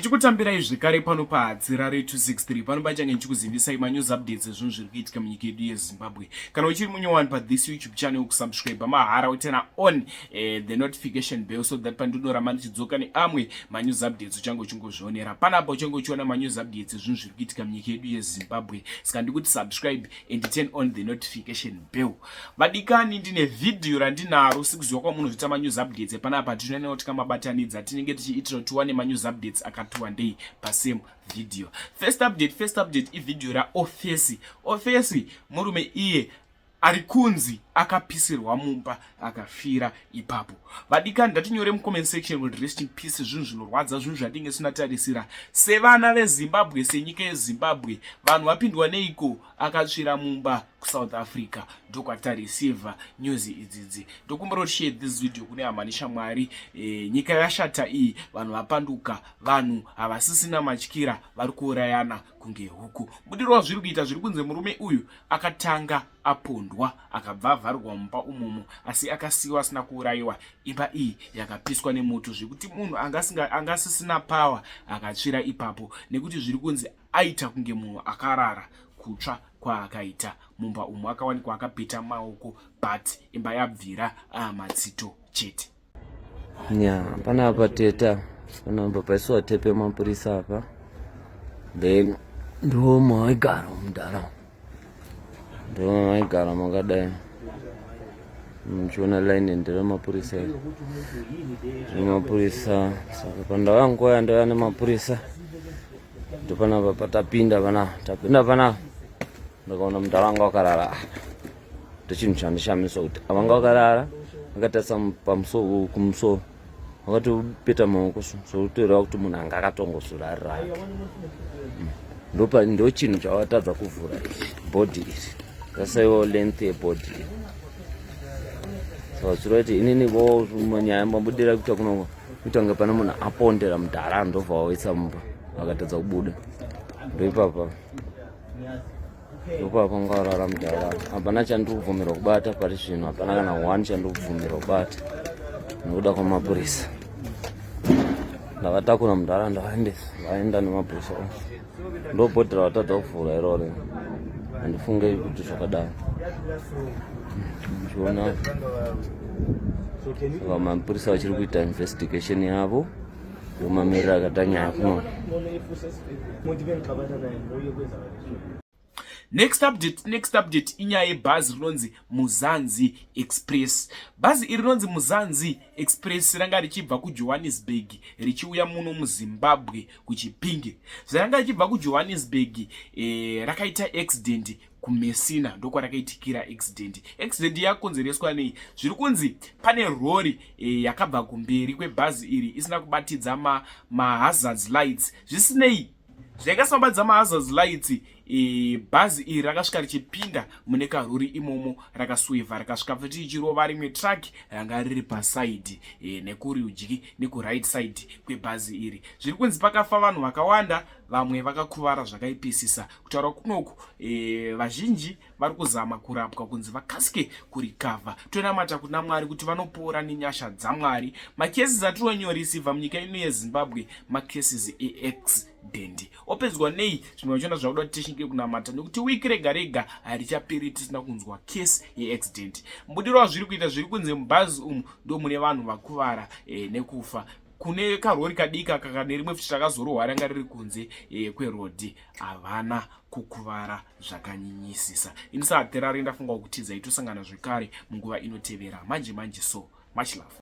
ndichikutambirai zvekare pano padzira re263 pano pachange ndichikuzivisai manews updates ezvinhu zviri kuitika munyika yedu yezimbabwe. Kana uchiri munyowani pathis youtube channel kusubscribe mahara utena on the notification bell so that pandinora ndichidzoka neamwe manews updates uchange uchingozvionera panapa uchange uchiona manews updates ezvinhu zviri kuitika munyika yedu yezimbabwe. Saka ndikuti subscribe and turn on the notification bell. Vadikani ndine video randinaro sikuziva kwamunozvita manews updates panapa tinoona kuti kamabatanidza tinenge tichiitira kuti tiwane manews updates akatiwandei pasame video. First update ivideo raofesi murume iye ari kunzi akapisirwa mumba akafira ipapo. Vadikani ndatinyore mucomment section kuti rest in peace, zvinhu zvinorwadza, zvinhu zvatinge tinatarisira sevana vezimbabwe, senyika yezimbabwe. Vanhu vapindwa neiko akatsvira mumba kuSouth Africa ndokwatarisivha news idzidzi. Ndokumbira share this video kune hama neshamwari. Nyika yashata iyi, vanhu vapanduka, vanhu havasisina matyira, vari kuurayana kunge huku. Budiro zviri kuita zviri kunze murume uyu akatanga apondwa akabva avharwa mumba umomo asi akasiyiwa asina kuurayiwa. Imba iyi yakapiswa nemoto zvekuti munhu angasisina power akatsvira ipapo, nekuti zviri kunzi aita kunge munhu akarara kutsva kwaakaita. Mumba umu akawanikwa akapeta maoko but imba yabvira matsito chete. Panapa teta panapa paiswa tepe mapurisa apa ndo maigara mundara, ndo maigara makadai muchiona line ndere mapurisa saka pandau yangu yandaya nemapurisa ndo panapa patapinda pana ndakaona mundara wanga wakarara. Ndochinhu chandishamisa kuti avanga wakarara akatarisa kumusoro wakatopeta maoko sokutoreva kuti munhu anga akatongosura ari rake. Ndo chinhu chawatadza kuvhura bhodhi iri kasaiwo length yebhodhi iri. Saka zviri kuti inini vo manyaya mabudira kuita kuno kuita kunge pane munhu apondera mudhara ndobva waisa mumba akatadza kubuda. Ndoipapa ngarara mudhara. Hapana chandiri kubvumirwa kubata pari zvino, hapana kana 1 chandiri kubvumirwa kubata nokuda kwamapurisa. Ndakatakura mudhara ndavaenda nemapurisa ndo bhodhi ravatadza kuvhura iroro. Handifunge kuti zvakadaro chiona saka mapurisa vachiri kuita investigation yavo yomamirira akata nyaya kuno. Next update inyaya yebhazi rinonzi Muzanzi Express. Bhazi iri rinonzi Muzanzi Express ranga richibva kuJohannesburg richiuya muno muZimbabwe kuChipinge. Zvaranga richibva kuJohannesburg rakaita accident kuMessina, ndoko rakaitikira accident yakonzereswa nei? Zviri kunzi pane rori yakabva kumberi kwebhazi iri isina kubatidza hazards lights. Zvisinei zvakasambadza hazards lights, bhazi iri rakasvika richipinda mune karori imomo rakaswevha rakasvika futi richirova rimwe truck ranga riri pasaidi nekurudyi nekuright side kwebhazi iri. Zviri kunzi pakafa vanhu vakawanda, vamwe vakakuvara zvakaipisisa. Kutaura kunoku vazhinji vari kuzama kurapwa kunzi vakasike kurikavha. Tonamata kuna Mwari kuti vanopora nenyasha dzaMwari. Makesi atinonyorisivha munyika ino yeZimbabwe makesi eaccident. Opedzwa nei zvinochona zvakuda kuti tishinge kunamata nekuti wiki rega rega harichaperi tisina kunzwa kesi yeaccident. Mbudiro wazviri kuita zviri kunze mubhazi umu ndo mune vanhu vakuvara nekufa. Kune karori kadika kakane rimwe futi rakazorohwa ranga riri kunze kwerodhi, havana kukuvara zvakanyinyisisa. Ini saatera ndafunga kuti zaitosangana zvekare munguva inotevera. Manje so much love.